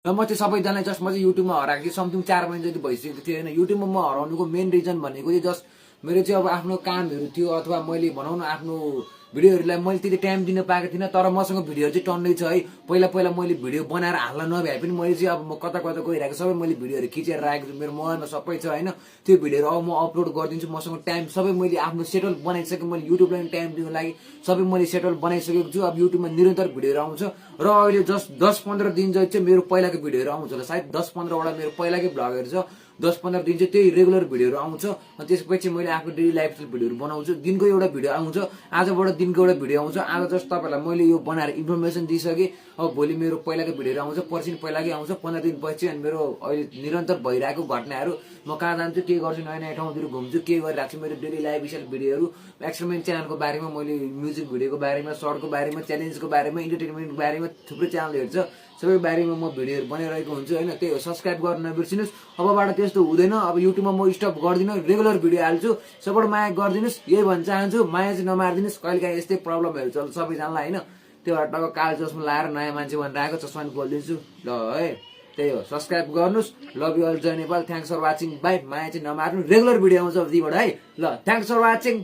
र म चाहिँ सबैजनालाई जस्ट म चाहिँ युट्युबमा हराएको थिएँ समथिङ 4 महिना जति भइसकेको थियो होइन। युट्युबमा म हराउनुको मेन रिजन भनेको चाहिँ जस्ट मेरो चाहिँ अब आफ्नो कामहरू थियो अथवा मैले भनौँ न आफ्नो भिडियोहरूलाई मैले त्यति टाइम दिन पाएको थिइनँ। तर मसँग भिडियोहरू चाहिँ टन्नै छ है। पहिला पहिला मैले भिडियो बनाएर हाल्न नभए पनि मैले चाहिँ अब म कता कता गइरहेको सबै मैले भिडियोहरू खिचेर राखेको छु, मेरो मोबाइलमा सबै छ होइन। त्यो भिडियोहरू अब म अपलोड गरिदिन्छु। मसँग टाइम सबै मैले आफ्नो सेटल बनाइसकेँ। मैले युट्युबलाई टाइम दिनको लागि सबै मैले सेटल बनाइसकेको छु। अब युट्युबमा निरन्तर भिडियोहरू आउँछ र अहिले जस्ट 10-15 दिन चाहिँ मेरो पहिलाको भिडियोहरू आउँछ होला। सायद 10-15वटा मेरो पहिलाकै भ्लगहरू छ। 10-15 दिन चाहिँ त्यही रेगुलर भिडियोहरू आउँछ। त्यसपछि मैले आफ्नो डेली लाइफस्टाइल भिडियोहरू बनाउँछु। दिनको एउटा भिडियो आउँछ, आजबाट दिनको एउटा भिडियो आउँछ। आज जस्ट तपाईँहरूलाई मैले यो बनाएर इन्फर्मेसन दिइसकेँ। अब भोलि मेरो पहिलाको भिडियोहरू आउँछ, पर्सि पहिलाकै आउँछ। 15 दिनपछि अनि मेरो अहिले निरन्तर भइरहेको घटनाहरू, म कहाँ जान्छु, के गर्छु, नयाँ नयाँ ठाउँतिर घुम्छु, के गरिरहेको छु, मेरो डेली लाइफस्टाइल भिडियोहरू, एक्सपेरिमेन्ट च्यानलको बारेमा, मैले म्युजिक भिडियोको बारेमा, सर्टको बारेमा, च्यालेन्जको बारेमा, इन्टरटेनमेन्टको बारेमा थुप्रै च्यानलहरू छ। सबै बारेमा म भिडियोहरू बनाइरहेको हुन्छु होइन। त्यही हो, सब्सक्राइब गर्न नबिर्सिनुहोस्। अबबाट त्यस्तो हुँदैन। अब युट्युबमा म स्टप गर्दिनँ, रेगुलर भिडियो हाल्छु। सपोर्ट माया गरिदिनुहोस्, यही भन्न चाहन्छु। माया चाहिँ नमारिदिनुहोस्। कहिलेकाहीँ यस्तै प्रब्लमहरू चल्छ सबैजनालाई होइन। त्यो हट्टाको कालो चस्मा लाएर नयाँ मान्छे भनेर आएको, चस्मा नि खोलिदिन्छु ल है। त्यही हो, सब्सक्राइब गर्नुहोस्। लभ यु अल, जय Nepal. Thanks for watching. Bye. माया चाहिँ नमार्नु, रेगुलर भिडियो आउँछ अबदेखिबाट है। ल, थ्याङ्क्स फर वाचिङ।